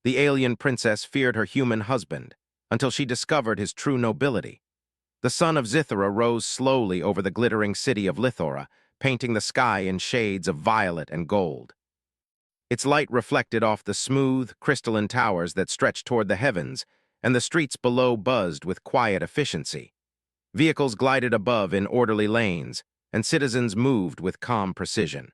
The alien princess feared her human husband, until she discovered his true nobility. The sun of Zithora rose slowly over the glittering city of Lithora, painting the sky in shades of violet and gold. Its light reflected off the smooth, crystalline towers that stretched toward the heavens, and the streets below buzzed with quiet efficiency. Vehicles glided above in orderly lanes, and citizens moved with calm precision.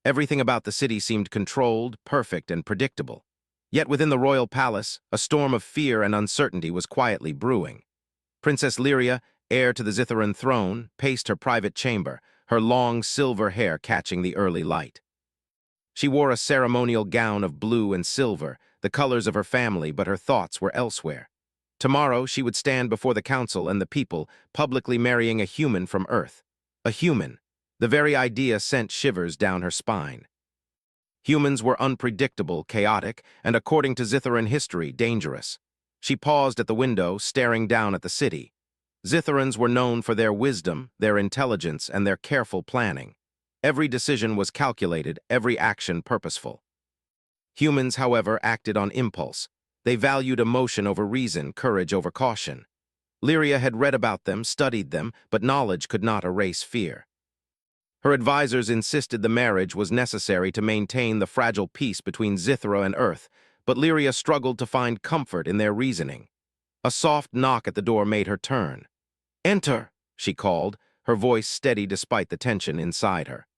Everything about the city seemed controlled, perfect, and predictable. Yet within the royal palace, a storm of fear and uncertainty was quietly brewing. Princess Lyria, heir to the Zithoran throne, paced her private chamber, her long silver hair catching the early light. She wore a ceremonial gown of blue and silver, the colors of her family, but her thoughts were elsewhere. Tomorrow she would stand before the council and the people, publicly marrying a human from Earth. A human. The very idea sent shivers down her spine. Humans were unpredictable, chaotic, and according to Zithoran history, dangerous. She paused at the window, staring down at the city. Zithorans were known for their wisdom, their intelligence, and their careful planning. Every decision was calculated, every action purposeful. Humans, however, acted on impulse. They valued emotion over reason, courage over caution. Lyria had read about them, studied them, but knowledge could not erase fear. Her advisors insisted the marriage was necessary to maintain the fragile peace between Zithora and Earth, but Lyria struggled to find comfort in their reasoning. A soft knock at the door made her turn. "Enter," she called, her voice steady despite the tension inside her.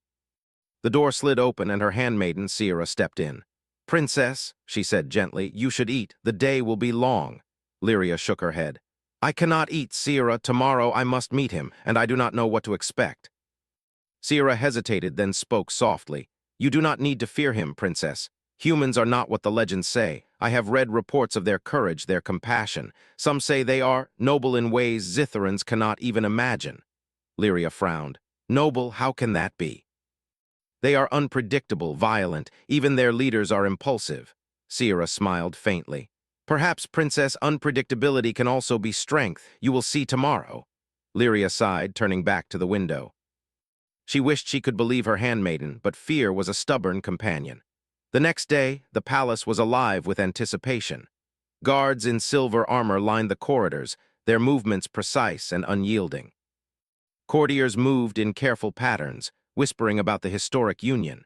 The door slid open and her handmaiden, Sierra, stepped in. "Princess," she said gently, "you should eat. The day will be long." Lyria shook her head. "I cannot eat, Sierra. Tomorrow I must meet him, and I do not know what to expect." Sierra hesitated, then spoke softly. "You do not need to fear him, Princess. Humans are not what the legends say. I have read reports of their courage, their compassion. Some say they are noble in ways Zithorans cannot even imagine." Lyria frowned. "Noble, how can that be?" "They are unpredictable, violent. Even their leaders are impulsive." Sierra smiled faintly. "Perhaps, Princess, unpredictability can also be strength. You will see tomorrow." Lyria sighed, turning back to the window. She wished she could believe her handmaiden, but fear was a stubborn companion. The next day, the palace was alive with anticipation. Guards in silver armor lined the corridors, their movements precise and unyielding. Courtiers moved in careful patterns, whispering about the historic union.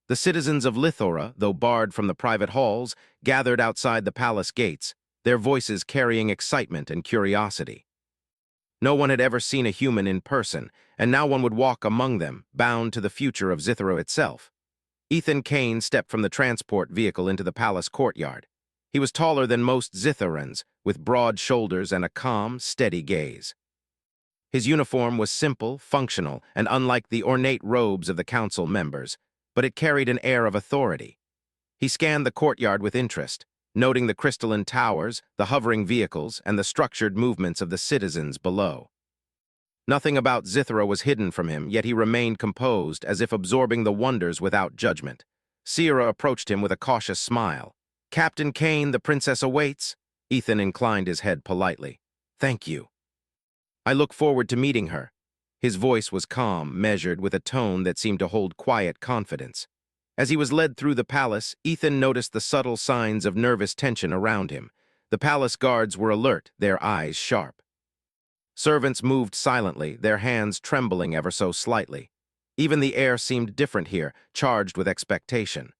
The citizens of Lithora, though barred from the private halls, gathered outside the palace gates, their voices carrying excitement and curiosity. No one had ever seen a human in person, and now one would walk among them, bound to the future of Zithora itself. Ethan Kane stepped from the transport vehicle into the palace courtyard. He was taller than most Zithorans, with broad shoulders and a calm, steady gaze. His uniform was simple, functional, and unlike the ornate robes of the council members, but it carried an air of authority. He scanned the courtyard with interest, noting the crystalline towers, the hovering vehicles, and the structured movements of the citizens below. Nothing about Zithora was hidden from him, yet he remained composed, as if absorbing the wonders without judgment. Sierra approached him with a cautious smile. "Captain Kane, the princess awaits." Ethan inclined his head politely. "Thank you. I look forward to meeting her." His voice was calm, measured, with a tone that seemed to hold quiet confidence. As he was led through the palace, Ethan noticed the subtle signs of nervous tension around him. The palace guards were alert, their eyes sharp. Servants moved silently, their hands trembling ever so slightly. Even the air seemed different here, charged with expectation.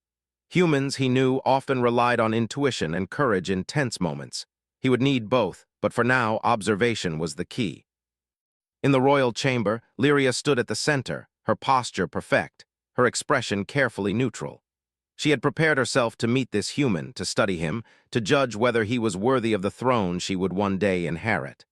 Humans, he knew, often relied on intuition and courage in tense moments. He would need both, but for now, observation was the key. In the royal chamber, Lyria stood at the center, her posture perfect, her expression carefully neutral. She had prepared herself to meet this human, to study him, to judge whether he was worthy of the throne she would one day inherit.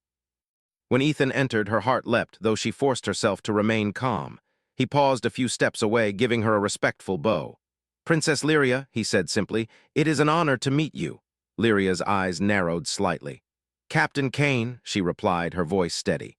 When Ethan entered, her heart leapt, though she forced herself to remain calm. He paused a few steps away, giving her a respectful bow. "Princess Lyria," he said simply, "it is an honor to meet you." Lyria's eyes narrowed slightly. "Captain Kane," she replied, her voice steady.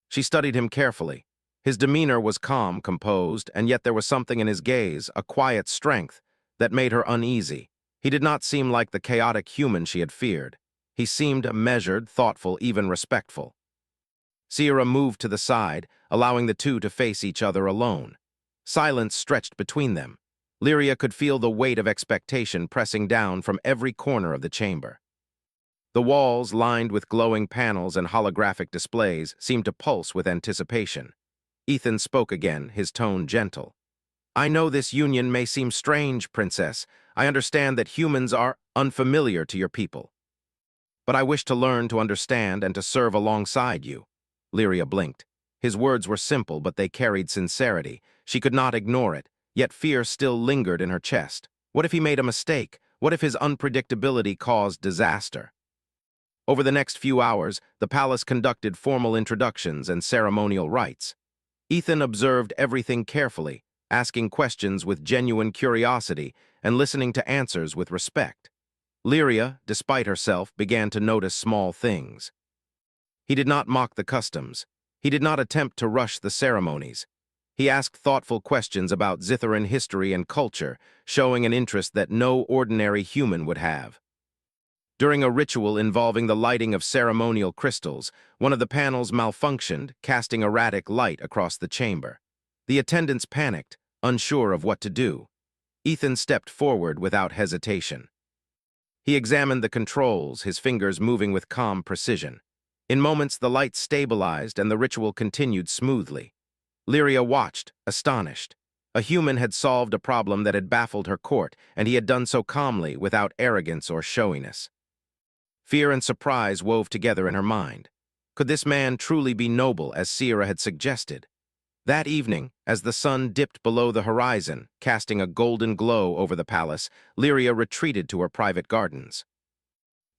She studied him carefully. His demeanor was calm, composed, and yet there was something in his gaze, a quiet strength, that made her uneasy. He did not seem like the chaotic human she had feared. He seemed measured, thoughtful, even respectful. Sierra moved to the side, allowing the two to face each other alone. Silence stretched between them. Lyria could feel the weight of expectation pressing down from every corner of the chamber. The walls, lined with glowing panels and holographic displays, seemed to pulse with anticipation. Ethan spoke again, his tone gentle. I know this union may seem strange, Princess. I understand that humans are unfamiliar to your people. But I wish to learn to understand and to serve alongside you. Lyria blinked. His words were simple, but they carried sincerity. She could not ignore it, yet fear still lingered in her chest. What if he made a mistake? What if his unpredictability caused disaster? Over the next few hours, the palace conducted formal introductions and ceremonial rites. Ethan observed everything carefully, asking questions with genuine curiosity and listening to answers with respect. Lyria, despite herself, began to notice small things. He did not mock the customs. He did not attempt to rush the ceremonies. He asked thoughtful questions about Zitharan history and culture, showing an interest that no ordinary human would have. During a ritual involving the lighting of ceremonial crystals, one of the panels malfunctioned, casting erratic light across the chamber. The attendants panicked, unsure of what to do. Ethan stepped forward without hesitation. He examined the controls, his fingers moving with calm precision. In moments, the light stabilized and the ritual continued smoothly. Lyria watched, astonished. A human had solved a problem that had baffled her court, and he had done so calmly, without arrogance or showiness. Fear and surprise wove together in her mind. Could this man truly be noble, as Sierra had suggested? That evening, as the sun dipped below the horizon, casting a golden glow over the palace, Lyria retreated to her private gardens.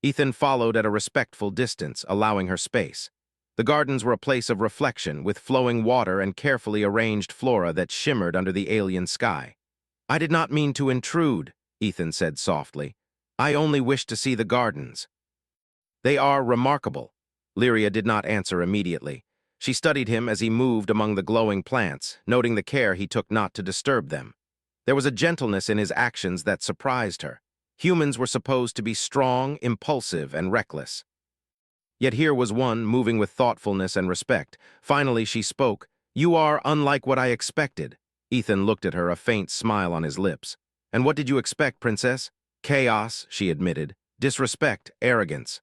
Ethan followed at a respectful distance, allowing her space. The gardens were a place of reflection, with flowing water and carefully arranged flora that shimmered under the alien sky. I did not mean to intrude, Ethan said softly. I only wished to see the gardens. They are remarkable. Lyria did not answer immediately. She studied him as he moved among the glowing plants, noting the care he took not to disturb them. There was a gentleness in his actions that surprised her. Humans were supposed to be strong, impulsive, and reckless. Yet here was one moving with thoughtfulness and respect. Finally, she spoke. You are unlike what I expected. Ethan looked at her, a faint smile on his lips. And what did you expect, Princess? Chaos, she admitted. Disrespect, arrogance.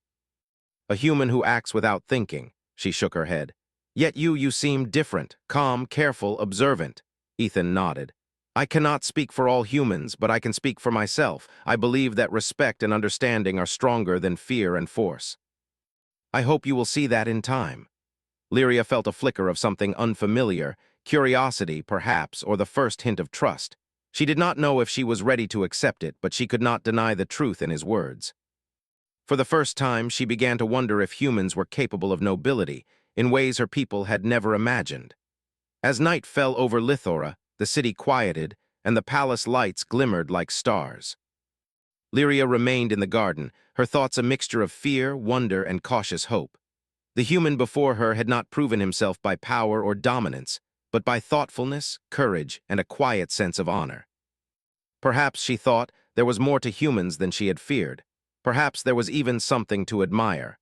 A human who acts without thinking. She shook her head. Yet you seem different, calm, careful, observant. Ethan nodded. I cannot speak for all humans, but I can speak for myself. I believe that respect and understanding are stronger than fear and force. I hope you will see that in time. Lyria felt a flicker of something unfamiliar, curiosity, perhaps, or the first hint of trust. She did not know if she was ready to accept it, but she could not deny the truth in his words. For the first time, she began to wonder if humans were capable of nobility, in ways her people had never imagined. As night fell over Lithora, the city quieted, and the palace lights glimmered like stars. Lyria remained in the garden, her thoughts a mixture of fear, wonder, and cautious hope. The human before her had not proven himself by power or dominance, but by thoughtfulness, courage, and a quiet sense of honor. Perhaps, she thought, there was more to humans than she had feared. Perhaps there was even something to admire.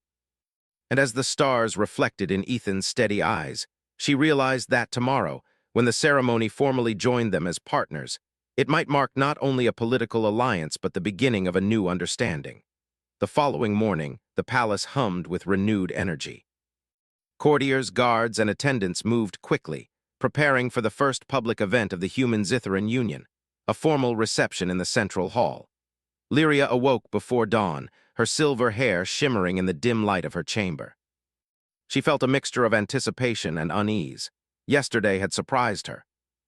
And as the stars reflected in Ethan's steady eyes, she realized that tomorrow, when the ceremony formally joined them as partners, it might mark not only a political alliance but the beginning of a new understanding. The following morning, the palace hummed with renewed energy. Courtiers, guards, and attendants moved quickly, preparing for the first public event of the Human Zitharan Union, a formal reception in the central hall. Lyria awoke before dawn, her silver hair shimmering in the dim light of her chamber. She felt a mixture of anticipation and unease. Yesterday had surprised her.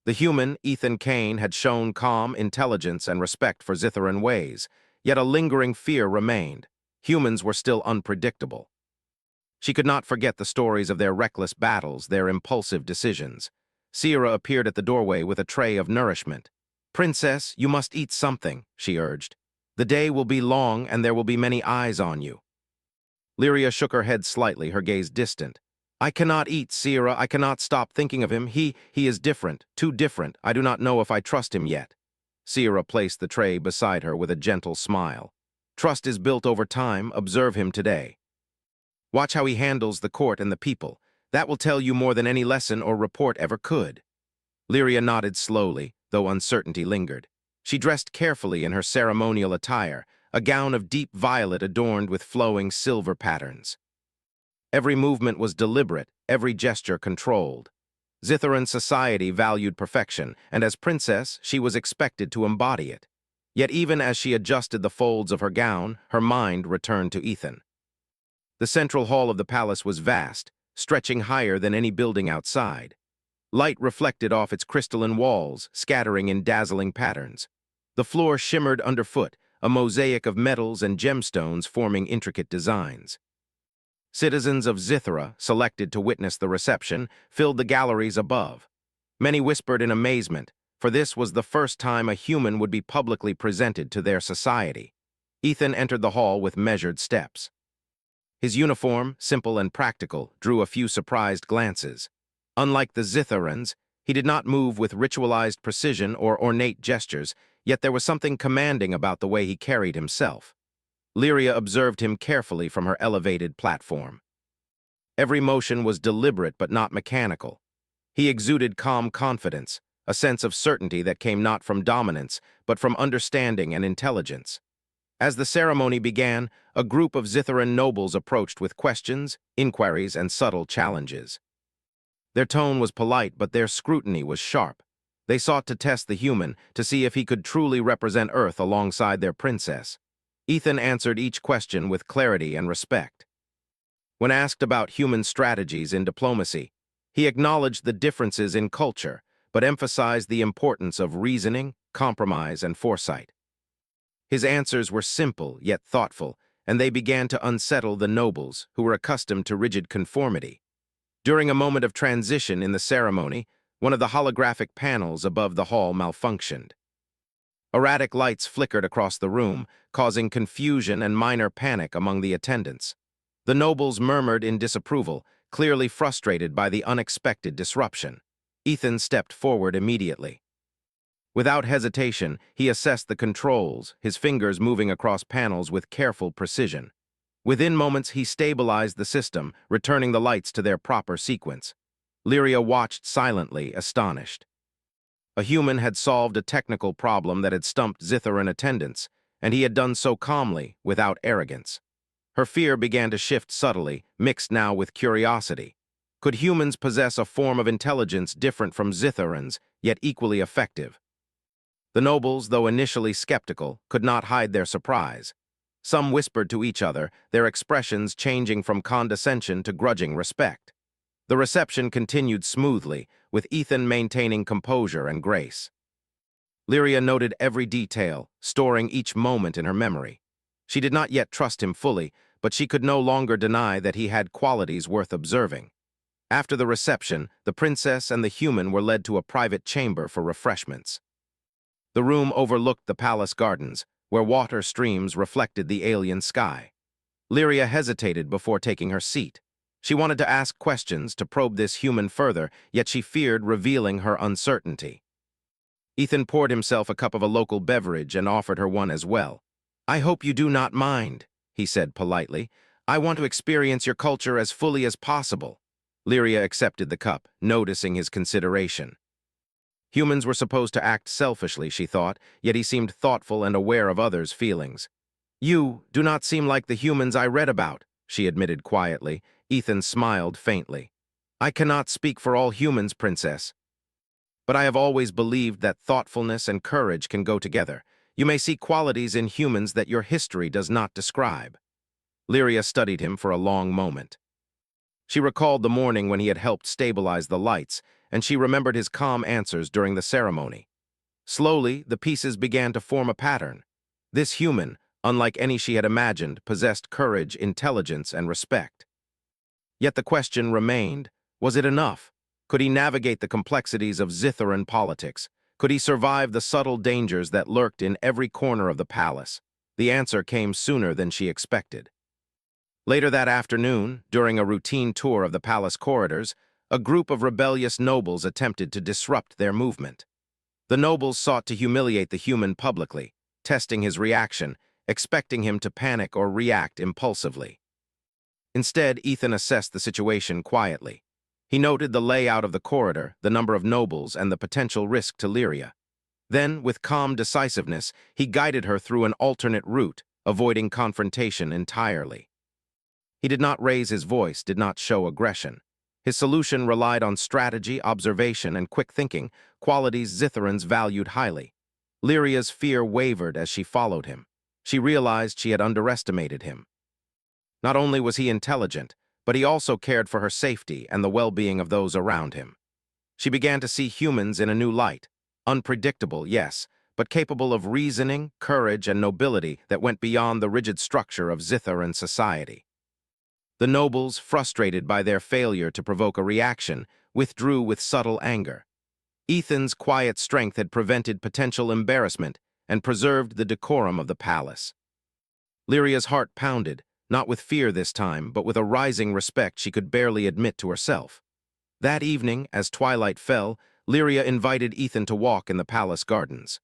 The human, Ethan Kane, had shown calm intelligence and respect for Zitharan ways, yet a lingering fear remained. Humans were still unpredictable. She could not forget the stories of their reckless battles, their impulsive decisions. Sierra appeared at the doorway with a tray of nourishment. Princess, you must eat something, she urged. The day will be long and there will be many eyes on you. Lyria shook her head slightly, her gaze distant. I cannot eat, Sierra. I cannot stop thinking of him. He is different, too different. I do not know if I trust him yet. Sierra placed the tray beside her with a gentle smile. Trust is built over time. Observe him today. Watch how he handles the court and the people. That will tell you more than any lesson or report ever could. Lyria nodded slowly, though uncertainty lingered. She dressed carefully in her ceremonial attire, a gown of deep violet adorned with flowing silver patterns. Every movement was deliberate, every gesture controlled. Zitharan society valued perfection, and as princess, she was expected to embody it. Yet even as she adjusted the folds of her gown, her mind returned to Ethan. The central hall of the palace was vast, stretching higher than any building outside. Light reflected off its crystalline walls, scattering in dazzling patterns. The floor shimmered underfoot, a mosaic of metals and gemstones forming intricate designs. Citizens of Zithara, selected to witness the reception, filled the galleries above. Many whispered in amazement, for this was the first time a human would be publicly presented to their society. Ethan entered the hall with measured steps. His uniform, simple and practical, drew a few surprised glances. Unlike the Zitharans, he did not move with ritualized precision or ornate gestures, yet there was something commanding about the way he carried himself. Lyria observed him carefully from her elevated platform. Every motion was deliberate but not mechanical. He exuded calm confidence, a sense of certainty that came not from dominance, but from understanding and intelligence. As the ceremony began, a group of Zitharan nobles approached with questions, inquiries, and subtle challenges. Their tone was polite, but their scrutiny was sharp. They sought to test the human, to see if he could truly represent Earth alongside their princess. Ethan answered each question with clarity and respect. When asked about human strategies in diplomacy, he acknowledged the differences in culture, but emphasized the importance of reasoning, compromise, and foresight. His answers were simple yet thoughtful, and they began to unsettle the nobles, who were accustomed to rigid conformity. During a moment of transition in the ceremony, one of the holographic panels above the hall malfunctioned. Erratic lights flickered across the room, causing confusion and minor panic among the attendants. The nobles murmured in disapproval, clearly frustrated by the unexpected disruption. Ethan stepped forward immediately. Without hesitation, he assessed the controls, his fingers moving across panels with careful precision. Within moments, he stabilized the system, returning the lights to their proper sequence. Lyria watched silently, astonished. A human had solved a technical problem that had stumped Zitharan attendants, and he had done so calmly, without arrogance. Her fear began to shift subtly, mixed now with curiosity. Could humans possess a form of intelligence different from Zitharans, yet equally effective? The nobles, though initially skeptical, could not hide their surprise. Some whispered to each other, their expressions changing from condescension to grudging respect. The reception continued smoothly, with Ethan maintaining composure and grace. Lyria noted every detail, storing each moment in her memory. She did not yet trust him fully, but she could no longer deny that he had qualities worth observing. After the reception, the princess and the human were led to a private chamber for refreshments. The room overlooked the palace gardens, where water streams reflected the alien sky. Lyria hesitated before taking her seat. She wanted to ask questions to probe this human further, yet she feared revealing her uncertainty. Ethan poured himself a cup of a local beverage and offered her one as well. "I hope you do not mind," he said politely. "I want to experience your culture as fully as possible." Lyria accepted the cup, noticing his consideration. Humans were supposed to act selfishly, she thought, yet he seemed thoughtful and aware of others' feelings. "You do not seem like the humans I read about," she admitted quietly. Ethan smiled faintly. "I cannot speak for all humans, Princess. But I have always believed that thoughtfulness and courage can go together. You may see qualities in humans that your history does not describe." Lyria studied him for a long moment. She recalled the morning when he had helped stabilize the lights, and she remembered his calm answers during the ceremony. Slowly, the pieces began to form a pattern. This human, unlike any she had imagined, possessed courage, intelligence, and respect. Yet the question remained, was it enough? Could he navigate the complexities of Zitharan politics? Could he survive the subtle dangers that lurked in every corner of the palace? The answer came sooner than she expected. Later that afternoon, during a routine tour of the palace corridors, a group of rebellious nobles attempted to disrupt their movement. The nobles sought to humiliate the human publicly, testing his reaction, expecting him to panic or react impulsively. Instead, Ethan assessed the situation quietly. He noted the layout of the corridor, the number of nobles, and the potential risk to Lyria. Then, with calm decisiveness, he guided her through an alternate route, avoiding confrontation entirely. He did not raise his voice, did not show aggression. His solution relied on strategy, observation, and quick thinking, qualities Zitherans valued highly. Lyria's fear wavered as she followed him. She realized she had underestimated him. Not only was he intelligent, but he also cared for her safety and the well-being of those around him. She began to see humans in a new light, unpredictable, yes, but capable of reasoning, courage, and nobility that went beyond the rigid structure of Zitharan society. The nobles, frustrated by their failure to provoke a reaction, withdrew with subtle anger. Ethan's quiet strength had prevented potential embarrassment and preserved the decorum of the palace. Lyria's heart pounded, not with fear this time, but with a rising respect she could barely admit to herself. That evening, as twilight fell, Lyria invited Ethan to walk in the palace gardens.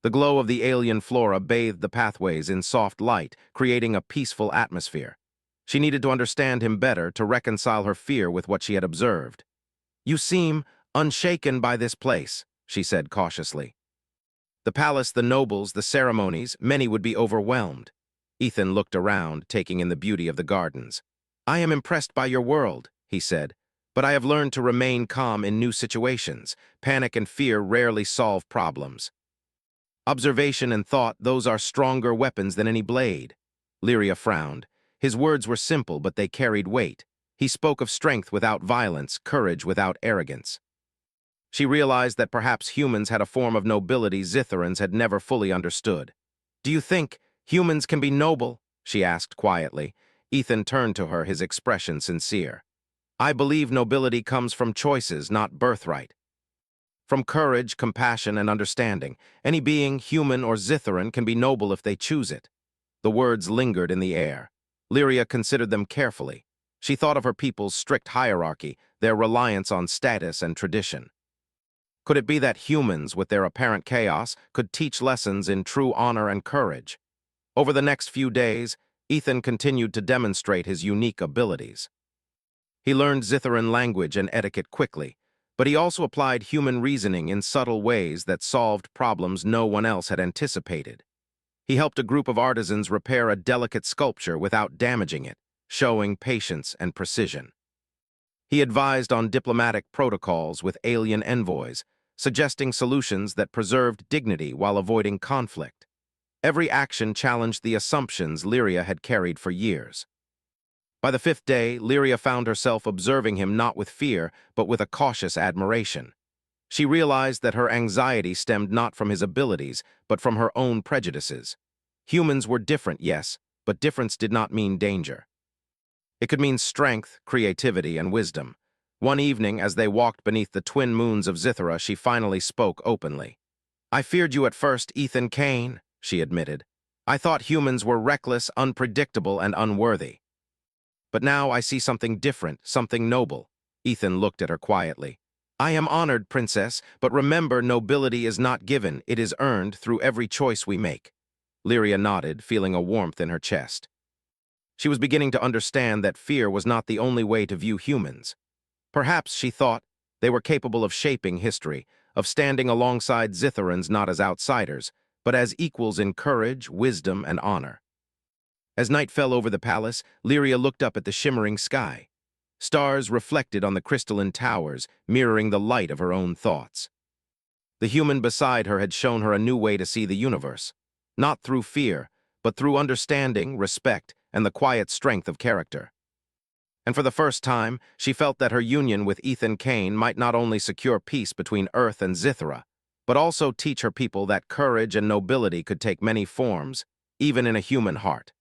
The glow of the alien flora bathed the pathways in soft light, creating a peaceful atmosphere. She needed to understand him better to reconcile her fear with what she had observed. "You seem unshaken by this place," she said cautiously. The palace, the nobles, the ceremonies, many would be overwhelmed. Ethan looked around, taking in the beauty of the gardens. "I am impressed by your world," he said, "but I have learned to remain calm in new situations. Panic and fear rarely solve problems. Observation and thought, those are stronger weapons than any blade." Lyria frowned. His words were simple, but they carried weight. He spoke of strength without violence, courage without arrogance. She realized that perhaps humans had a form of nobility Zitharans had never fully understood. "Do you think humans can be noble?" she asked quietly. Ethan turned to her, his expression sincere. "I believe nobility comes from choices, not birthright. From courage, compassion, and understanding. Any being, human or Zitharan, can be noble if they choose it." The words lingered in the air. Lyria considered them carefully. She thought of her people's strict hierarchy, their reliance on status and tradition. Could it be that humans, with their apparent chaos, could teach lessons in true honor and courage? Over the next few days, Ethan continued to demonstrate his unique abilities. He learned Zitharan language and etiquette quickly, but he also applied human reasoning in subtle ways that solved problems no one else had anticipated. He helped a group of artisans repair a delicate sculpture without damaging it, showing patience and precision. He advised on diplomatic protocols with alien envoys, suggesting solutions that preserved dignity while avoiding conflict. Every action challenged the assumptions Lyria had carried for years. By the fifth day, Lyria found herself observing him not with fear, but with a cautious admiration. She realized that her anxiety stemmed not from his abilities, but from her own prejudices. Humans were different, yes, but difference did not mean danger. It could mean strength, creativity, and wisdom. One evening, as they walked beneath the twin moons of Zithara, she finally spoke openly. "I feared you at first, Ethan Kane," she admitted. "I thought humans were reckless, unpredictable, and unworthy. But now I see something different, something noble." Ethan looked at her quietly. "I am honored, Princess, but remember, nobility is not given, it is earned through every choice we make." Lyria nodded, feeling a warmth in her chest. She was beginning to understand that fear was not the only way to view humans. Perhaps, she thought, they were capable of shaping history, of standing alongside Zitharans not as outsiders, but as equals in courage, wisdom, and honor. As night fell over the palace, Lyria looked up at the shimmering sky. Stars reflected on the crystalline towers, mirroring the light of her own thoughts. The human beside her had shown her a new way to see the universe, not through fear, but through understanding, respect, and the quiet strength of character. And for the first time, she felt that her union with Ethan Kane might not only secure peace between Earth and Zithara, but also teach her people that courage and nobility could take many forms, even in a human heart.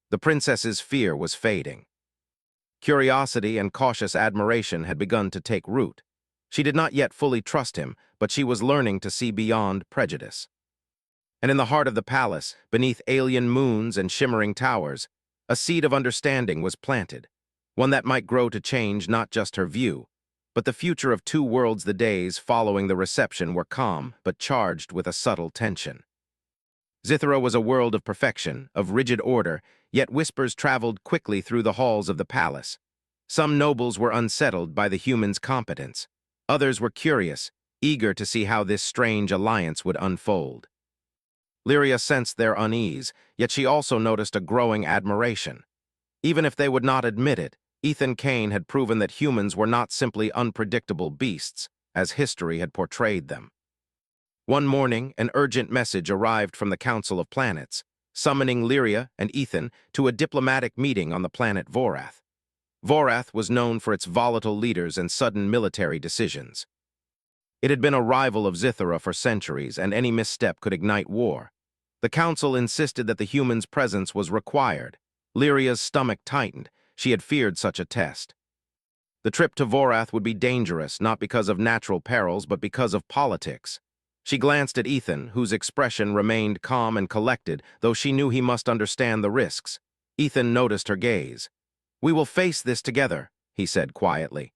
The princess's fear was fading. Curiosity and cautious admiration had begun to take root. She did not yet fully trust him, but she was learning to see beyond prejudice. And in the heart of the palace, beneath alien moons and shimmering towers, a seed of understanding was planted, one that might grow to change not just her view, but the future of two worlds. The days following the reception were calm, but charged with a subtle tension. Zithara was a world of perfection, of rigid order, yet whispers traveled quickly through the halls of the palace. Some nobles were unsettled by the humans' competence. Others were curious, eager to see how this strange alliance would unfold. Lyria sensed their unease, yet she also noticed a growing admiration. Even if they would not admit it, Ethan Kane had proven that humans were not simply unpredictable beasts, as history had portrayed them. One morning, an urgent message arrived from the Council of Planets, summoning Lyria and Ethan to a diplomatic meeting on the planet Vorath. Vorath was known for its volatile leaders and sudden military decisions. It had been a rival of Zithara for centuries, and any misstep could ignite war. The Council insisted that the humans' presence was required. Lyria's stomach tightened. She had feared such a test. The trip to Vorath would be dangerous, not because of natural perils, but because of politics. She glanced at Ethan, whose expression remained calm and collected, though she knew he must understand the risks. Ethan noticed her gaze. "We will face this together," he said quietly.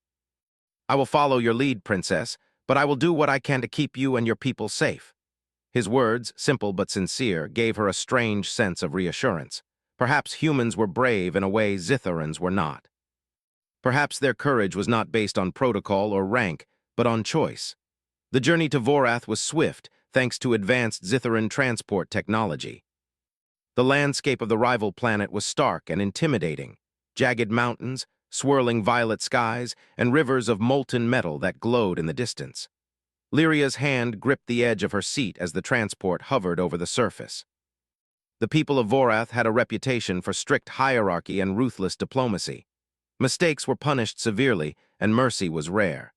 "I will follow your lead, Princess, but I will do what I can to keep you and your people safe." His words, simple but sincere, gave her a strange sense of reassurance. Perhaps humans were brave in a way Zitharans were not. Perhaps their courage was not based on protocol or rank, but on choice. The journey to Vorath was swift, thanks to advanced Zitharan transport technology. The landscape of the rival planet was stark and intimidating. Jagged mountains, swirling violet skies, and rivers of molten metal that glowed in the distance. Lyria's hand gripped the edge of her seat as the transport hovered over the surface. The people of Vorath had a reputation for strict hierarchy and ruthless diplomacy. Mistakes were punished severely, and mercy was rare.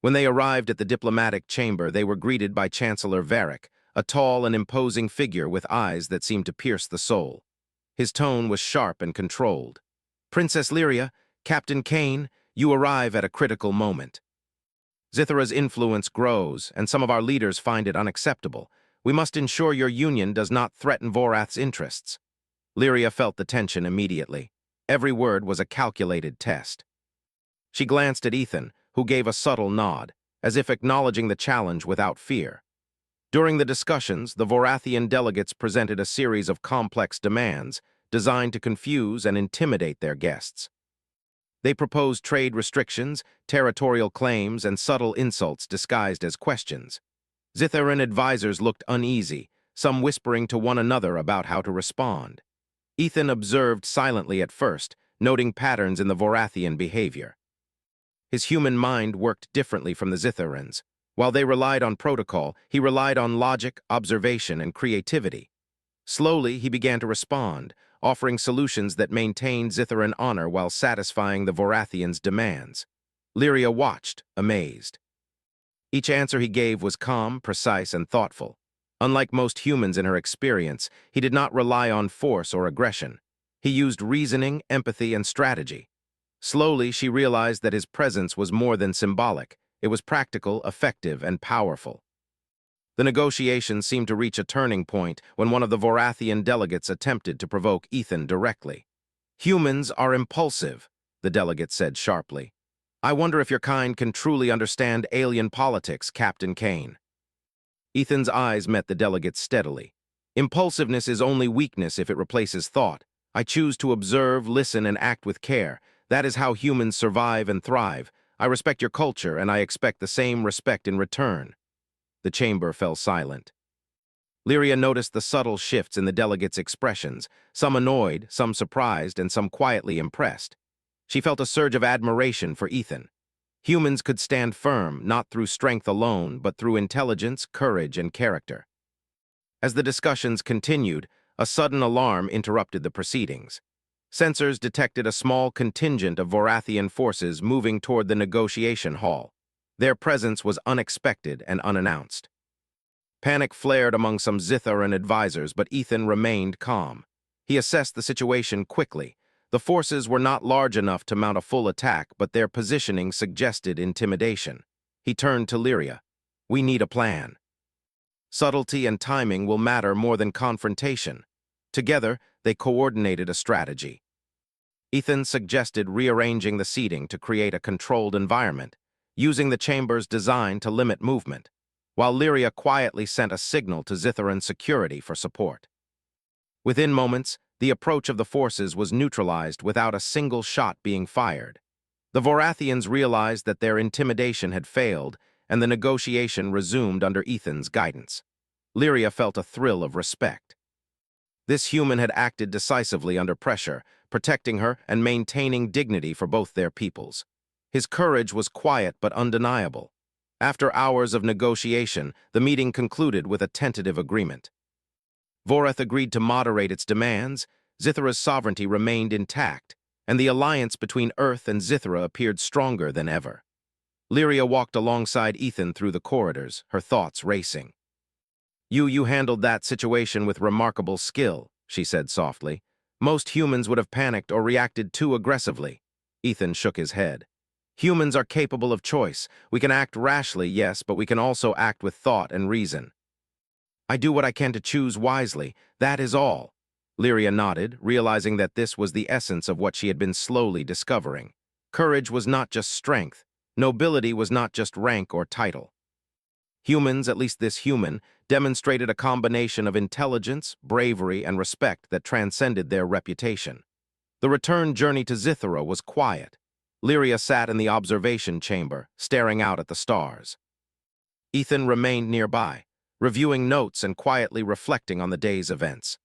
When they arrived at the diplomatic chamber, they were greeted by Chancellor Varric, a tall and imposing figure with eyes that seemed to pierce the soul. His tone was sharp and controlled. "Princess Lyria, Captain Kane, you arrive at a critical moment. Zithara's influence grows, and some of our leaders find it unacceptable. We must ensure your union does not threaten Vorath's interests." Lyria felt the tension immediately. Every word was a calculated test. She glanced at Ethan, who gave a subtle nod, as if acknowledging the challenge without fear. During the discussions, the Vorathian delegates presented a series of complex demands designed to confuse and intimidate their guests. They proposed trade restrictions, territorial claims, and subtle insults disguised as questions. Zitharan advisors looked uneasy, some whispering to one another about how to respond. Ethan observed silently at first, noting patterns in the Vorathian behavior. His human mind worked differently from the Zitharans. While they relied on protocol, he relied on logic, observation, and creativity. Slowly, he began to respond, offering solutions that maintained Zitharan honor while satisfying the Vorathians' demands. Lyria watched, amazed. Each answer he gave was calm, precise, and thoughtful. Unlike most humans in her experience, he did not rely on force or aggression. He used reasoning, empathy, and strategy. Slowly, she realized that his presence was more than symbolic. It was practical, effective, and powerful. The negotiations seemed to reach a turning point when one of the Vorathian delegates attempted to provoke Ethan directly. "Humans are impulsive," the delegate said sharply. "I wonder if your kind can truly understand alien politics, Captain Kane." Ethan's eyes met the delegate's steadily. "Impulsiveness is only weakness if it replaces thought. I choose to observe, listen, and act with care. That is how humans survive and thrive. I respect your culture, and I expect the same respect in return." The chamber fell silent. Lyria noticed the subtle shifts in the delegates' expressions, some annoyed, some surprised, and some quietly impressed. She felt a surge of admiration for Ethan. Humans could stand firm, not through strength alone, but through intelligence, courage, and character. As the discussions continued, a sudden alarm interrupted the proceedings. Sensors detected a small contingent of Vorathian forces moving toward the negotiation hall. Their presence was unexpected and unannounced. Panic flared among some Zitharan advisors, but Ethan remained calm. He assessed the situation quickly. The forces were not large enough to mount a full attack, but their positioning suggested intimidation. He turned to Lyria. "We need a plan. Subtlety and timing will matter more than confrontation." Together, they coordinated a strategy. Ethan suggested rearranging the seating to create a controlled environment, using the chamber's design to limit movement, while Lyria quietly sent a signal to Zitharan security for support. Within moments, the approach of the forces was neutralized without a single shot being fired. The Vorathians realized that their intimidation had failed, and the negotiation resumed under Ethan's guidance. Lyria felt a thrill of respect. This human had acted decisively under pressure, protecting her and maintaining dignity for both their peoples. His courage was quiet but undeniable. After hours of negotiation, the meeting concluded with a tentative agreement. Voreth agreed to moderate its demands, Zithra's sovereignty remained intact, and the alliance between Earth and Zithra appeared stronger than ever. Lyria walked alongside Ethan through the corridors, her thoughts racing. You handled that situation with remarkable skill," she said softly. "Most humans would have panicked or reacted too aggressively." Ethan shook his head. "Humans are capable of choice. We can act rashly, yes, but we can also act with thought and reason. I do what I can to choose wisely, that is all." Lyria nodded, realizing that this was the essence of what she had been slowly discovering. Courage was not just strength. Nobility was not just rank or title. Humans, at least this human, demonstrated a combination of intelligence, bravery, and respect that transcended their reputation. The return journey to Zithra was quiet. Lyria sat in the observation chamber, staring out at the stars. Ethan remained nearby, reviewing notes and quietly reflecting on the day's events.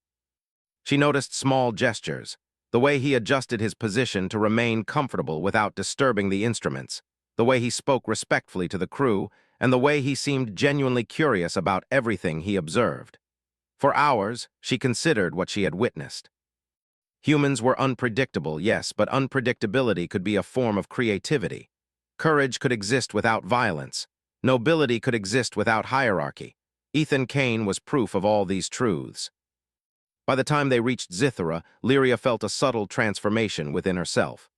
She noticed small gestures, the way he adjusted his position to remain comfortable without disturbing the instruments, the way he spoke respectfully to the crew, and the way he seemed genuinely curious about everything he observed. For hours, she considered what she had witnessed. Humans were unpredictable, yes, but unpredictability could be a form of creativity. Courage could exist without violence. Nobility could exist without hierarchy. Ethan Kane was proof of all these truths. By the time they reached Zithra, Lyria felt a subtle transformation within herself.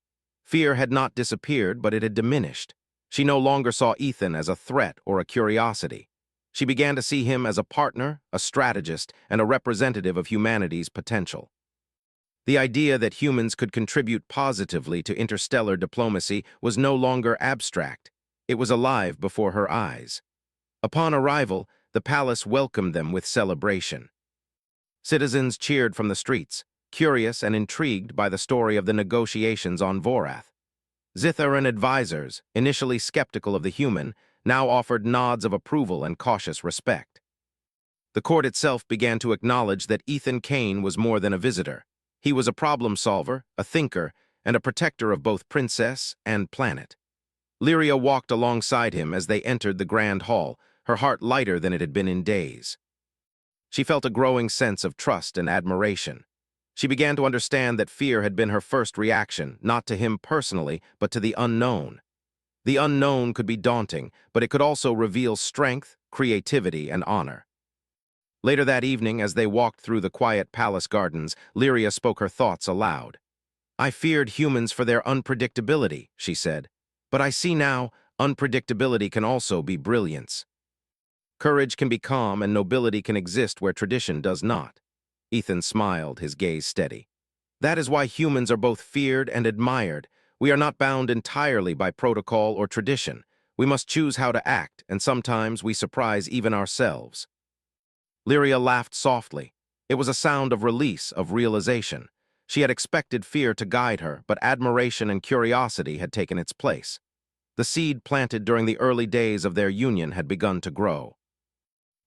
Fear had not disappeared, but it had diminished. She no longer saw Ethan as a threat or a curiosity. She began to see him as a partner, a strategist, and a representative of humanity's potential. The idea that humans could contribute positively to interstellar diplomacy was no longer abstract. It was alive before her eyes. Upon arrival, the palace welcomed them with celebration. Citizens cheered from the streets, curious and intrigued by the story of the negotiations on Vorath. Zitharan advisors, initially skeptical of the human, now offered nods of approval and cautious respect. The court itself began to acknowledge that Ethan Kane was more than a visitor. He was a problem solver, a thinker, and a protector of both princess and planet. Lyria walked alongside him as they entered the grand hall, her heart lighter than it had been in days. She felt a growing sense of trust and admiration. She began to understand that fear had been her first reaction, not to him personally, but to the unknown. The unknown could be daunting, but it could also reveal strength, creativity, and honor. Later that evening, as they walked through the quiet palace gardens, Lyria spoke her thoughts aloud. "I feared humans for their unpredictability," she said. "But I see now, unpredictability can also be brilliance. Courage can be calm and nobility can exist where tradition does not." Ethan smiled, his gaze steady. "That is why humans are both feared and admired. We are not bound entirely by protocol or tradition. We must choose how to act, and sometimes we surprise even ourselves." Lyria laughed softly. It was a sound of release, of realization. She had expected fear to guide her, but admiration and curiosity had taken its place. The seed planted during the early days of their union had begun to grow.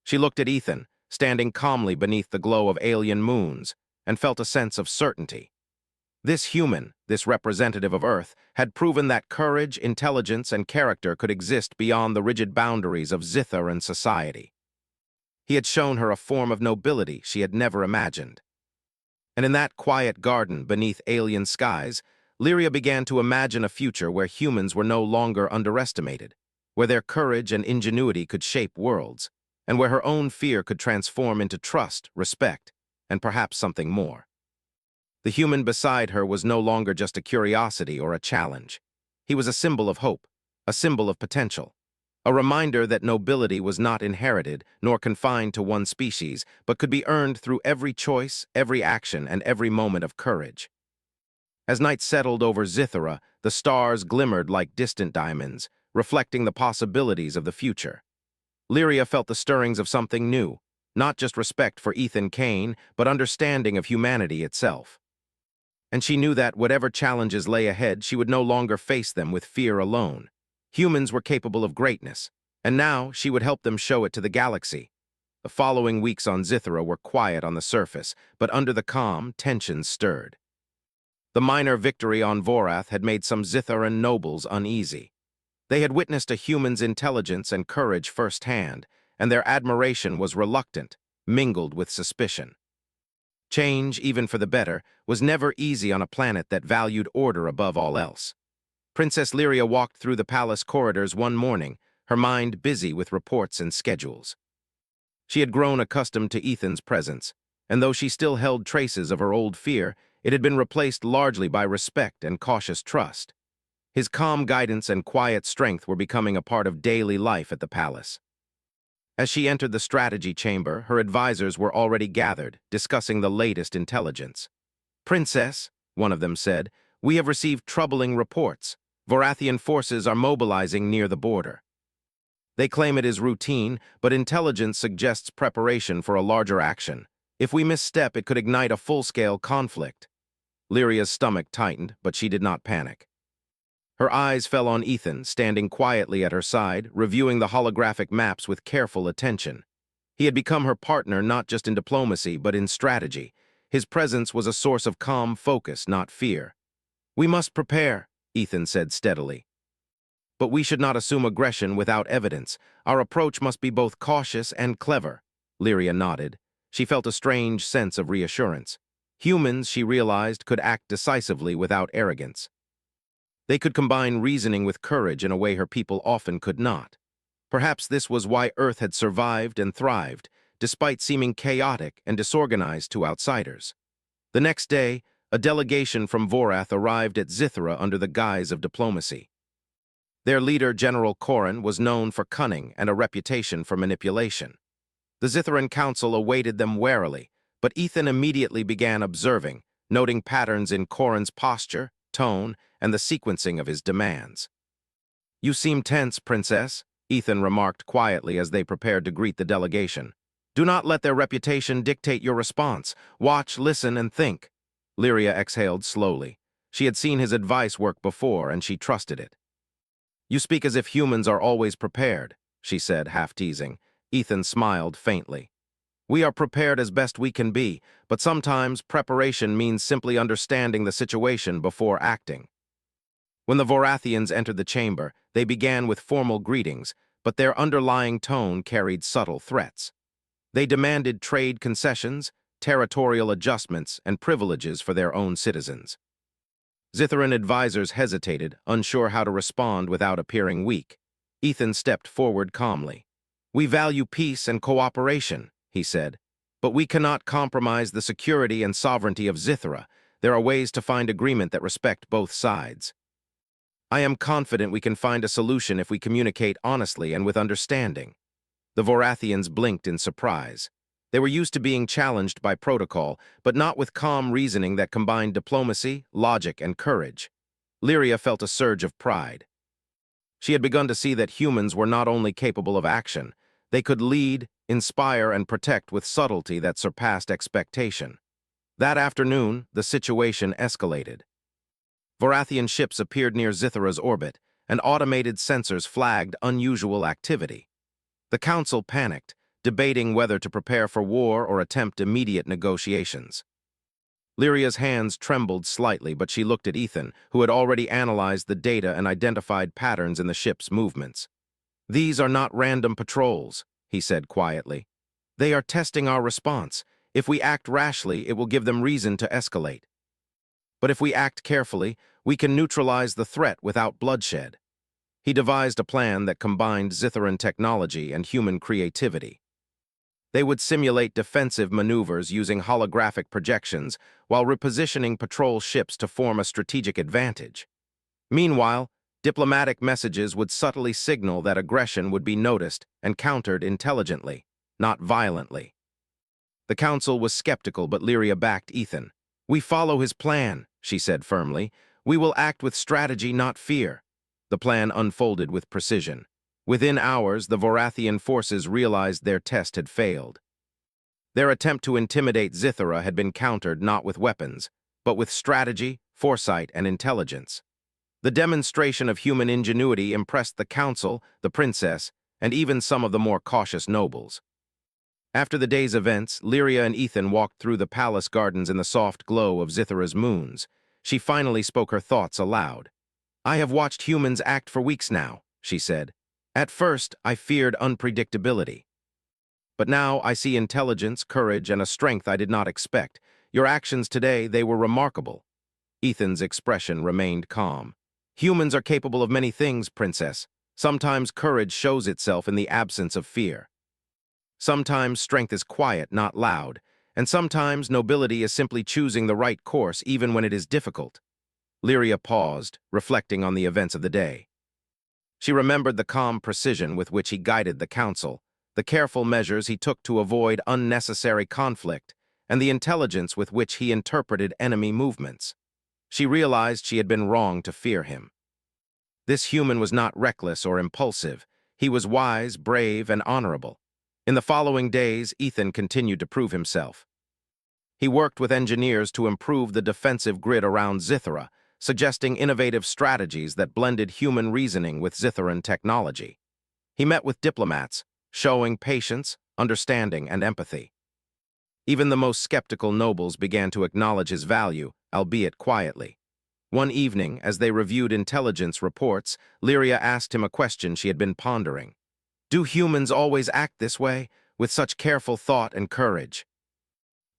She looked at Ethan, standing calmly beneath the glow of alien moons, and felt a sense of certainty. This human, this representative of Earth, had proven that courage, intelligence, and character could exist beyond the rigid boundaries of Zitharan society. He had shown her a form of nobility she had never imagined. And in that quiet garden beneath alien skies, Lyria began to imagine a future where humans were no longer underestimated, where their courage and ingenuity could shape worlds, and where her own fear could transform into trust, respect, and perhaps something more. The human beside her was no longer just a curiosity or a challenge. He was a symbol of hope, a symbol of potential, a reminder that nobility was not inherited nor confined to one species, but could be earned through every choice, every action, and every moment of courage. As night settled over Zithra, the stars glimmered like distant diamonds, reflecting the possibilities of the future. Lyria felt the stirrings of something new, not just respect for Ethan Kane, but understanding of humanity itself. And she knew that whatever challenges lay ahead, she would no longer face them with fear alone. Humans were capable of greatness, And now she would help them show it to the galaxy. The following weeks on Zithra were quiet on the surface, but under the calm, tensions stirred. The minor victory on Vorath had made some Zitharan nobles uneasy. They had witnessed a human's intelligence and courage firsthand, and their admiration was reluctant, mingled with suspicion. Change, even for the better, was never easy on a planet that valued order above all else. Princess Lyria walked through the palace corridors one morning, her mind busy with reports and schedules. She had grown accustomed to Ethan's presence, and though she still held traces of her old fear, it had been replaced largely by respect and cautious trust. His calm guidance and quiet strength were becoming a part of daily life at the palace. As she entered the strategy chamber, her advisors were already gathered, discussing the latest intelligence. "Princess," one of them said, "we have received troubling reports. Vorathian forces are mobilizing near the border. They claim it is routine, but intelligence suggests preparation for a larger action. If we misstep, it could ignite a full-scale conflict." Lyria's stomach tightened, but she did not panic. Her eyes fell on Ethan, standing quietly at her side, reviewing the holographic maps with careful attention. He had become her partner not just in diplomacy, but in strategy. His presence was a source of calm focus, not fear. "We must prepare," Ethan said steadily. "But we should not assume aggression without evidence. Our approach must be both cautious and clever." Lyria nodded. She felt a strange sense of reassurance. Humans, she realized, could act decisively without arrogance. They could combine reasoning with courage in a way her people often could not. Perhaps this was why Earth had survived and thrived, despite seeming chaotic and disorganized to outsiders. The next day, a delegation from Vorath arrived at Zithra under the guise of diplomacy. Their leader, General Corrin, was known for cunning and a reputation for manipulation. The Zitharan Council awaited them warily, but Ethan immediately began observing, noting patterns in Corrin's posture, tone, and the sequencing of his demands. "You seem tense, Princess," Ethan remarked quietly as they prepared to greet the delegation. "Do not let their reputation dictate your response. Watch, listen, and think." Lyria exhaled slowly. She had seen his advice work before, and she trusted it. "You speak as if humans are always prepared," she said, half-teasing. Ethan smiled faintly. "We are prepared as best we can be, but sometimes preparation means simply understanding the situation before acting." When the Vorathians entered the chamber, they began with formal greetings, but their underlying tone carried subtle threats. They demanded trade concessions, territorial adjustments, and privileges for their own citizens. Zitharan advisors hesitated, unsure how to respond without appearing weak. Ethan stepped forward calmly. "We value peace and cooperation," he said, "but we cannot compromise the security and sovereignty of Zithra. There are ways to find agreement that respect both sides. I am confident we can find a solution if we communicate honestly and with understanding." The Vorathians blinked in surprise. They were used to being challenged by protocol, but not with calm reasoning that combined diplomacy, logic, and courage. Lyria felt a surge of pride. She had begun to see that humans were not only capable of action, they could lead, inspire, and protect with subtlety that surpassed expectation. That afternoon, the situation escalated. Vorathian ships appeared near Zithra's orbit, and automated sensors flagged unusual activity. The Council panicked, debating whether to prepare for war or attempt immediate negotiations. Lyria's hands trembled slightly, but she looked at Ethan, who had already analyzed the data and identified patterns in the ship's movements. "These are not random patrols," he said quietly. "They are testing our response. If we act rashly, it will give them reason to escalate. But if we act carefully, we can neutralize the threat without bloodshed." He devised a plan that combined Zitharan technology and human creativity. They would simulate defensive maneuvers using holographic projections while repositioning patrol ships to form a strategic advantage. Meanwhile, diplomatic messages would subtly signal that aggression would be noticed and countered intelligently, not violently. The Council was skeptical, but Lyria backed Ethan. "We follow his plan," she said firmly. "We will act with strategy, not fear." The plan unfolded with precision. Within hours, the Vorathian forces realized their test had failed. Their attempt to intimidate Zithra had been countered not with weapons, but with strategy, foresight, and intelligence. The demonstration of human ingenuity impressed the Council, the Princess, and even some of the more cautious nobles. After the day's events, Lyria and Ethan walked through the palace gardens in the soft glow of Zithara's moons. She finally spoke her thoughts aloud. "I have watched humans act for weeks now," she said. "At first, I feared unpredictability. But now I see intelligence, courage, and a strength I did not expect. Your actions today, they were remarkable." Ethan's expression remained calm. "Humans are capable of many things, Princess. Sometimes courage shows itself in the absence of fear. Sometimes strength is quiet, not loud, and sometimes nobility is simply choosing the right course even when it is difficult." Lyria paused, reflecting on the events of the day. She remembered the calm precision with which he guided the council, the careful measures he took to avoid unnecessary conflict, and the intelligence with which he interpreted enemy movements. She realized she had been wrong to fear him. This human was not reckless or impulsive. He was wise, brave, and honorable. In the following days, Ethan continued to prove himself. He worked with engineers to improve the defensive grid around Zithara, suggesting innovative strategies that blended human reasoning with Zitharan technology. He met with diplomats, showing patience, understanding, and empathy. Even the most skeptical nobles began to acknowledge his value, albeit quietly. One evening, as they reviewed intelligence reports, Lyria asked him a question she had been pondering. "Do humans always act this way, with such careful thought and courage?"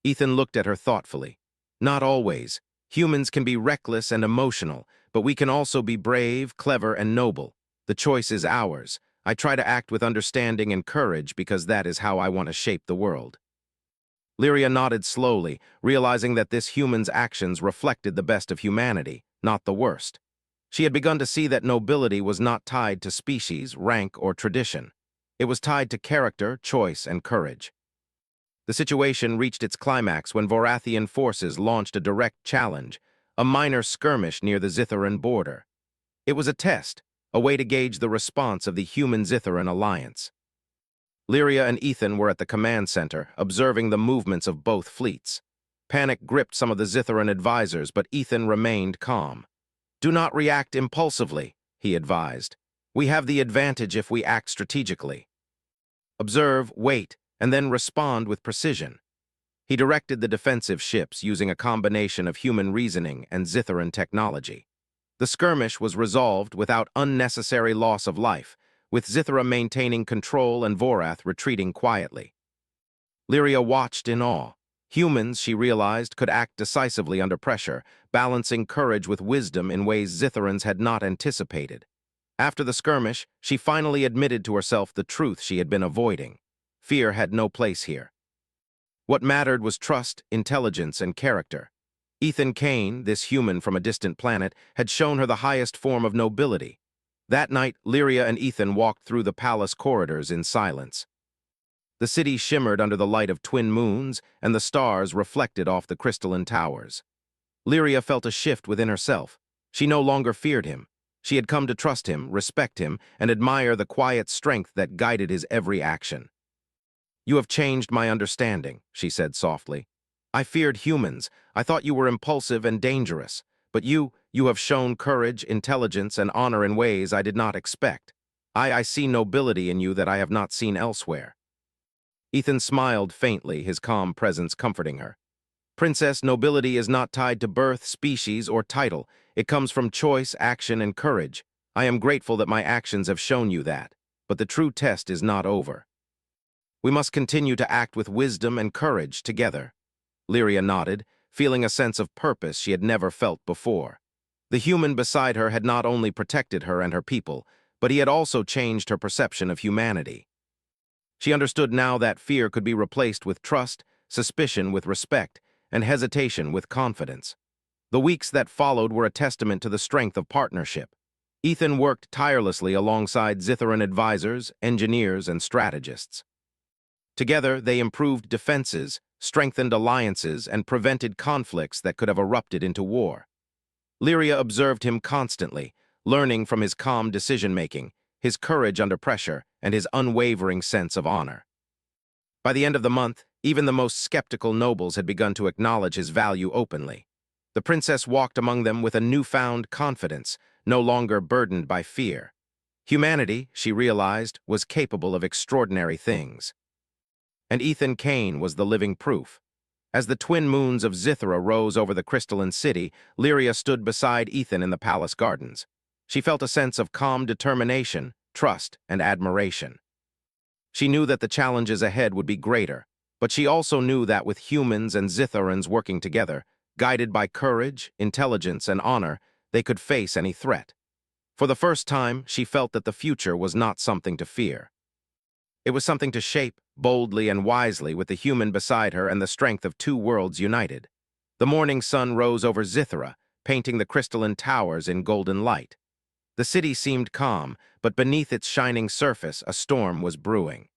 Ethan looked at her thoughtfully. "Not always. Humans can be reckless and emotional, but we can also be brave, clever, and noble. The choice is ours. I try to act with understanding and courage because that is how I want to shape the world." Lyria nodded slowly, realizing that this human's actions reflected the best of humanity, not the worst. She had begun to see that nobility was not tied to species, rank, or tradition. It was tied to character, choice, and courage. The situation reached its climax when Vorathian forces launched a direct challenge, a minor skirmish near the Zitharan border. It was a test, a way to gauge the response of the human-Zitharan alliance. Lyria and Ethan were at the command center, observing the movements of both fleets. Panic gripped some of the Zitharan advisors, but Ethan remained calm. "Do not react impulsively," he advised. "We have the advantage if we act strategically. Observe, wait, and then respond with precision." He directed the defensive ships using a combination of human reasoning and Zitharan technology. The skirmish was resolved without unnecessary loss of life, with Zithara maintaining control and Vorath retreating quietly. Lyria watched in awe. Humans, she realized, could act decisively under pressure, balancing courage with wisdom in ways Zitharans had not anticipated. After the skirmish, she finally admitted to herself the truth she had been avoiding. Fear had no place here. What mattered was trust, intelligence, and character. Ethan Kane, this human from a distant planet, had shown her the highest form of nobility. That night, Lyria and Ethan walked through the palace corridors in silence. The city shimmered under the light of twin moons, and the stars reflected off the crystalline towers. Lyria felt a shift within herself. She no longer feared him. She had come to trust him, respect him, and admire the quiet strength that guided his every action. "You have changed my understanding," she said softly. "I feared humans. I thought you were impulsive and dangerous. But you have shown courage, intelligence, and honor in ways I did not expect. I see nobility in you that I have not seen elsewhere." Ethan smiled faintly, his calm presence comforting her. "Princess, nobility is not tied to birth, species, or title. It comes from choice, action, and courage. I am grateful that my actions have shown you that. But the true test is not over. We must continue to act with wisdom and courage together." Lyria nodded, feeling a sense of purpose she had never felt before. The human beside her had not only protected her and her people, but he had also changed her perception of humanity. She understood now that fear could be replaced with trust, suspicion with respect, and hesitation with confidence. The weeks that followed were a testament to the strength of partnership. Ethan worked tirelessly alongside Zitharan advisors, engineers, and strategists. Together, they improved defenses, strengthened alliances, and prevented conflicts that could have erupted into war. Lyria observed him constantly, learning from his calm decision-making, his courage under pressure, and his unwavering sense of honor. By the end of the month, even the most skeptical nobles had begun to acknowledge his value openly. The princess walked among them with a newfound confidence, no longer burdened by fear. Humanity, she realized, was capable of extraordinary things. And Ethan Kane was the living proof. As the twin moons of Zithra rose over the crystalline city, Lyria stood beside Ethan in the palace gardens. She felt a sense of calm determination, trust, and admiration. She knew that the challenges ahead would be greater, but she also knew that with humans and Zitharans working together, guided by courage, intelligence, and honor, they could face any threat. For the first time, she felt that the future was not something to fear. It was something to shape, boldly and wisely, with the human beside her and the strength of two worlds united. The morning sun rose over Zithra, painting the crystalline towers in golden light. The city seemed calm, but beneath its shining surface, a storm was brewing.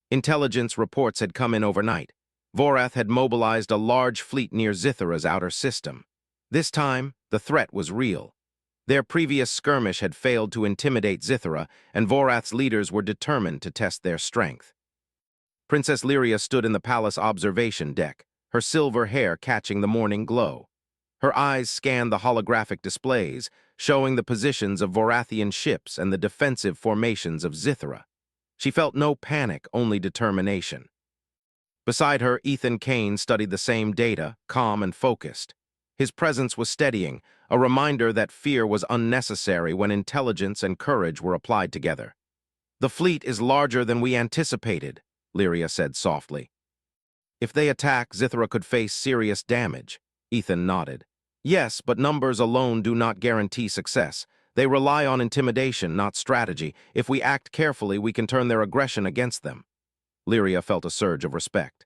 Intelligence reports had come in overnight. Vorath had mobilized a large fleet near Zithra's outer system. This time, the threat was real. Their previous skirmish had failed to intimidate Zithra, and Vorath's leaders were determined to test their strength. Princess Lyria stood in the palace observation deck, her silver hair catching the morning glow. Her eyes scanned the holographic displays, showing the positions of Vorathian ships and the defensive formations of Zithra. She felt no panic, only determination. Beside her, Ethan Kane studied the same data, calm and focused. His presence was steadying, a reminder that fear was unnecessary when intelligence and courage were applied together. "The fleet is larger than we anticipated," Lyria said softly. "If they attack, Zithra could face serious damage." Ethan nodded. "Yes, but numbers alone do not guarantee success. They rely on intimidation, not strategy. If we act carefully, we can turn their aggression against them." Lyria felt a surge of respect.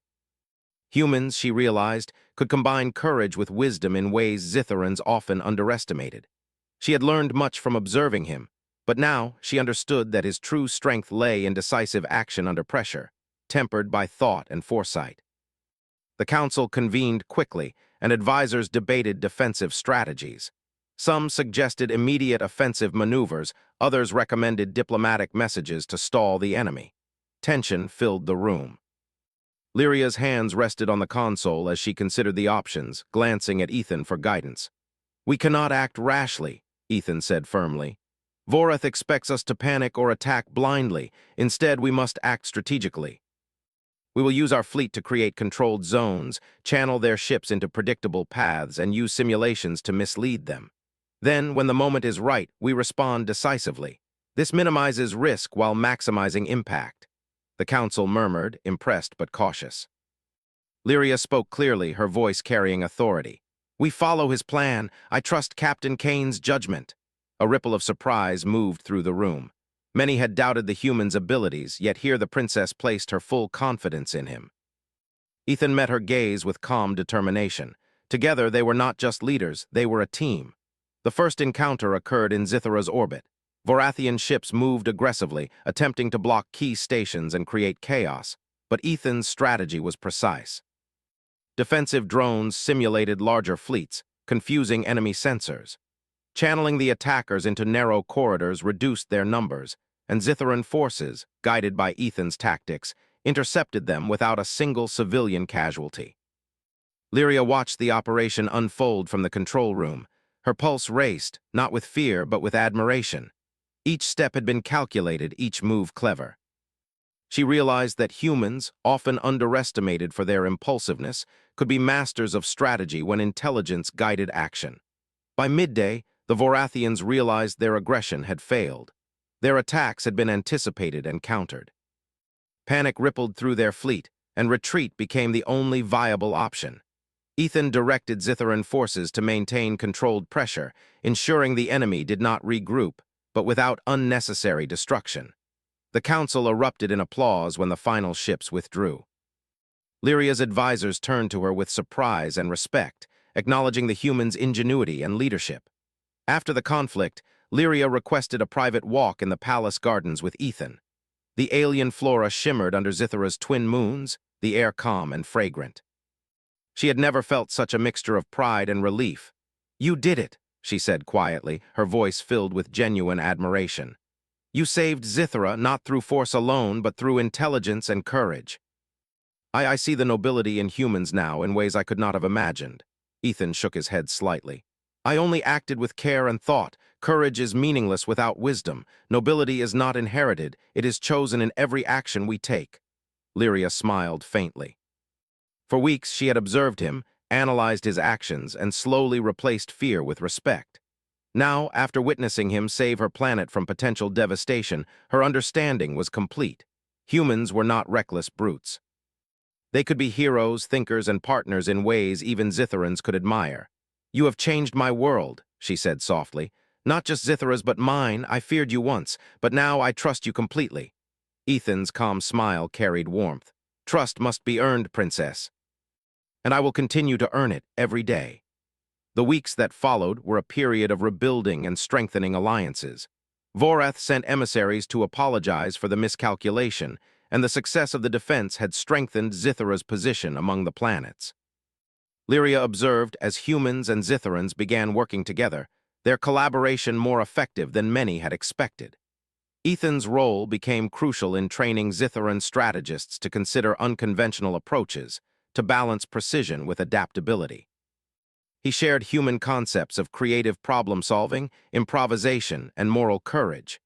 Humans, she realized, could combine courage with wisdom in ways Zitharans often underestimated. She had learned much from observing him, but now she understood that his true strength lay in decisive action under pressure, tempered by thought and foresight. The council convened quickly, and advisors debated defensive strategies. Some suggested immediate offensive maneuvers, others recommended diplomatic messages to stall the enemy. Tension filled the room. Lyria's hands rested on the console as she considered the options, glancing at Ethan for guidance. "We cannot act rashly," Ethan said firmly. "Vorath expects us to panic or attack blindly. Instead, we must act strategically. We will use our fleet to create controlled zones, channel their ships into predictable paths, and use simulations to mislead them. Then, when the moment is right, we respond decisively. This minimizes risk while maximizing impact." The council murmured, impressed but cautious. Lyria spoke clearly, her voice carrying authority. "We follow his plan. I trust Captain Kane's judgment." A ripple of surprise moved through the room. Many had doubted the human's abilities, yet here the princess placed her full confidence in him. Ethan met her gaze with calm determination. Together, they were not just leaders, they were a team. The first encounter occurred in Zithra's orbit. Vorathian ships moved aggressively, attempting to block key stations and create chaos, but Ethan's strategy was precise. Defensive drones simulated larger fleets, confusing enemy sensors. Channeling the attackers into narrow corridors reduced their numbers, and Zitharan forces, guided by Ethan's tactics, intercepted them without a single civilian casualty. Lyria watched the operation unfold from the control room. Her pulse raced, not with fear but with admiration. Each step had been calculated, each move clever. She realized that humans, often underestimated for their impulsiveness, could be masters of strategy when intelligence guided action. By midday, the Vorathians realized their aggression had failed. Their attacks had been anticipated and countered. Panic rippled through their fleet, and retreat became the only viable option. Ethan directed Zitharan forces to maintain controlled pressure, ensuring the enemy did not regroup, but without unnecessary destruction. The council erupted in applause when the final ships withdrew. Lyria's advisors turned to her with surprise and respect, acknowledging the human's ingenuity and leadership. After the conflict, Lyria requested a private walk in the palace gardens with Ethan. The alien flora shimmered under Zithra's twin moons, the air calm and fragrant. She had never felt such a mixture of pride and relief. "You did it," she said quietly, her voice filled with genuine admiration. "You saved Zithra not through force alone, but through intelligence and courage." I see the nobility in humans now in ways I could not have imagined." Ethan shook his head slightly. "I only acted with care and thought, Courage is meaningless without wisdom. Nobility is not inherited. It is chosen in every action we take. Lyria smiled faintly. For weeks she had observed him, analyzed his actions, and slowly replaced fear with respect. Now, after witnessing him save her planet from potential devastation, her understanding was complete. Humans were not reckless brutes. They could be heroes, thinkers, and partners in ways even Zitherans could admire. "You have changed my world," she said softly. "Not just Zithera's, but mine. I feared you once, but now I trust you completely." Ethan's calm smile carried warmth. "Trust must be earned, Princess. And I will continue to earn it every day." The weeks that followed were a period of rebuilding and strengthening alliances. Vorath sent emissaries to apologize for the miscalculation, and the success of the defense had strengthened Zithera's position among the planets. Lyria observed as humans and Zitherans began working together, their collaboration more effective than many had expected. Ethan's role became crucial in training Zitheran strategists to consider unconventional approaches, to balance precision with adaptability. He shared human concepts of creative problem-solving, improvisation, and moral courage.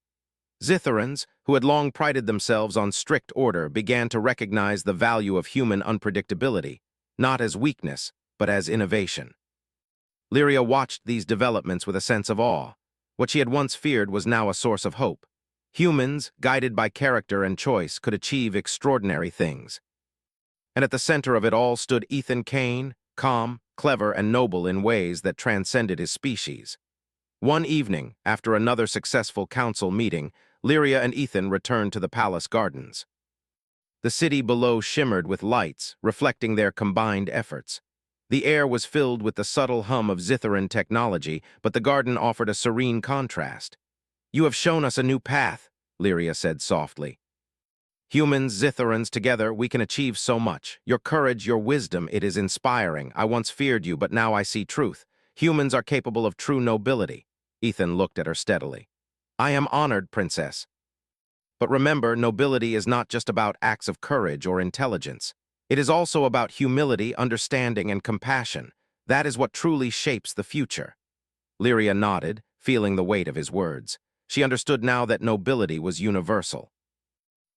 Zitherans, who had long prided themselves on strict order, began to recognize the value of human unpredictability, not as weakness, but as innovation. Lyria watched these developments with a sense of awe. What she had once feared was now a source of hope. Humans, guided by character and choice, could achieve extraordinary things. And at the center of it all stood Ethan Kane, calm, clever, and noble in ways that transcended his species. One evening, after another successful council meeting, Lyria and Ethan returned to the palace gardens. The city below shimmered with lights, reflecting their combined efforts. The air was filled with the subtle hum of Zitheran technology, but the garden offered a serene contrast. "You have shown us a new path," Lyria said softly. "Humans, Zitherans, together, we can achieve so much. Your courage, your wisdom, it is inspiring. I once feared you, but now I see truth. Humans are capable of true nobility." Ethan looked at her steadily. "I am honored, Princess. But remember, nobility is not just about acts of courage or intelligence. It is also about humility, understanding, and compassion. That is what truly shapes the future." Lyria nodded, feeling the weight of his words. She understood now that nobility was universal.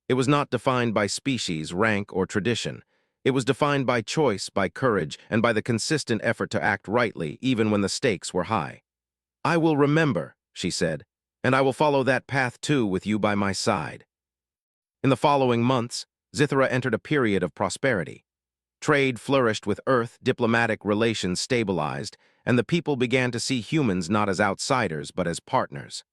It was not defined by species, rank, or tradition. It was defined by choice, by courage, and by the consistent effort to act rightly, even when the stakes were high. "I will remember," she said, "and I will follow that path too with you by my side." In the following months, Zithera entered a period of prosperity. Trade flourished with Earth, diplomatic relations stabilized, and the people began to see humans not as outsiders but as partners.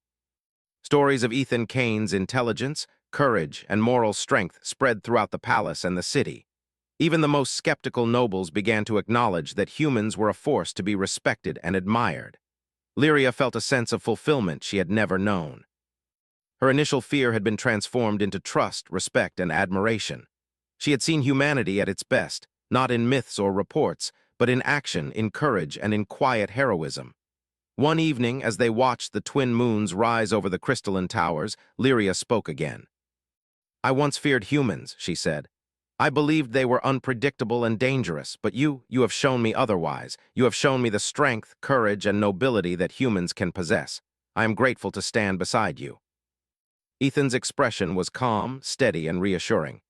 Stories of Ethan Kane's intelligence, courage, and moral strength spread throughout the palace and the city. Even the most skeptical nobles began to acknowledge that humans were a force to be respected and admired. Lyria felt a sense of fulfillment she had never known. Her initial fear had been transformed into trust, respect, and admiration. She had seen humanity at its best, not in myths or reports, but in action, in courage, and in quiet heroism. One evening, as they watched the twin moons rise over the crystalline towers, Lyria spoke again. "I once feared humans," she said. "I believed they were unpredictable and dangerous, but you have shown me otherwise. You have shown me the strength, courage, and nobility that humans can possess. I am grateful to stand beside you." Ethan's expression was calm, steady, and reassuring.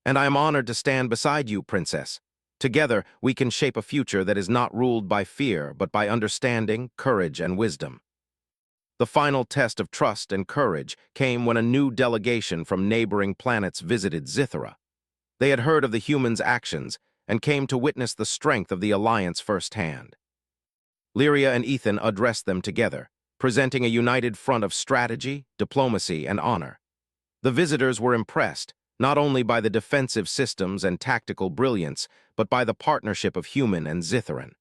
"And I am honored to stand beside you, Princess. Together, we can shape a future that is not ruled by fear, but by understanding, courage, and wisdom." The final test of trust and courage came when a new delegation from neighboring planets visited Zithera. They had heard of the humans' actions and came to witness the strength of the alliance firsthand. Lyria and Ethan addressed them together, presenting a united front of strategy, diplomacy, and honor. The visitors were impressed, not only by the defensive systems and tactical brilliance, but by the partnership of human and Zitheran.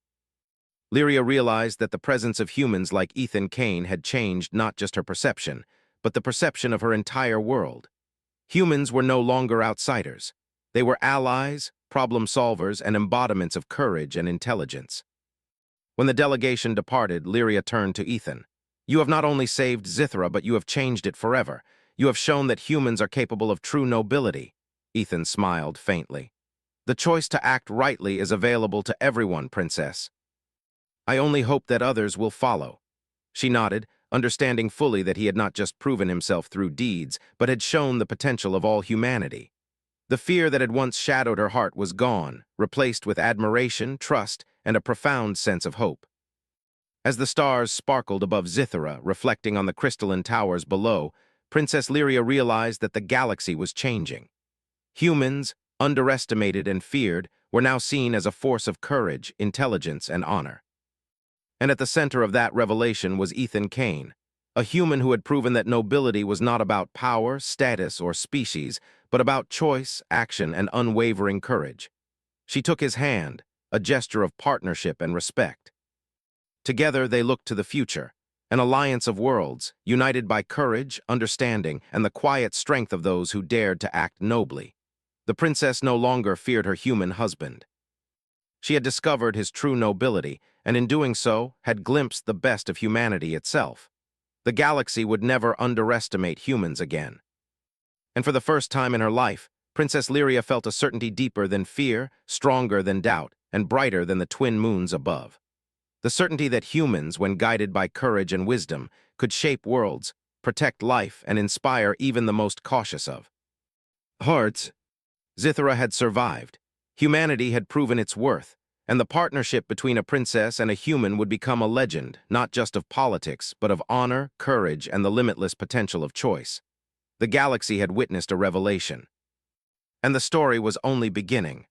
Lyria realized that the presence of humans like Ethan Kane had changed not just her perception, but the perception of her entire world. Humans were no longer outsiders. They were allies, problem solvers, and embodiments of courage and intelligence. When the delegation departed, Lyria turned to Ethan. "You have not only saved Zithera, but you have changed it forever. You have shown that humans are capable of true nobility." Ethan smiled faintly. "The choice to act rightly is available to everyone, Princess. I only hope that others will follow." She nodded, understanding fully that he had not just proven himself through deeds, but had shown the potential of all humanity. The fear that had once shadowed her heart was gone, replaced with admiration, trust, and a profound sense of hope. As the stars sparkled above Zithera, reflecting on the crystalline towers below, Princess Lyria realized that the galaxy was changing. Humans, underestimated and feared, were now seen as a force of courage, intelligence, and honor. And at the center of that revelation was Ethan Kane, a human who had proven that nobility was not about power, status, or species, but about choice, action, and unwavering courage. She took his hand, a gesture of partnership and respect. Together they looked to the future, an alliance of worlds, united by courage, understanding, and the quiet strength of those who dared to act nobly. The princess no longer feared her human husband. She had discovered his true nobility, and in doing so, had glimpsed the best of humanity itself. The galaxy would never underestimate humans again. And for the first time in her life, Princess Lyria felt a certainty deeper than fear, stronger than doubt, and brighter than the twin moons above. The certainty that humans, when guided by courage and wisdom, could shape worlds, protect life, and inspire even the most cautious of hearts. Zithera had survived. Humanity had proven its worth, and the partnership between a princess and a human would become a legend, not just of politics, but of honor, courage, and the limitless potential of choice. The galaxy had witnessed a revelation. And the story was only beginning.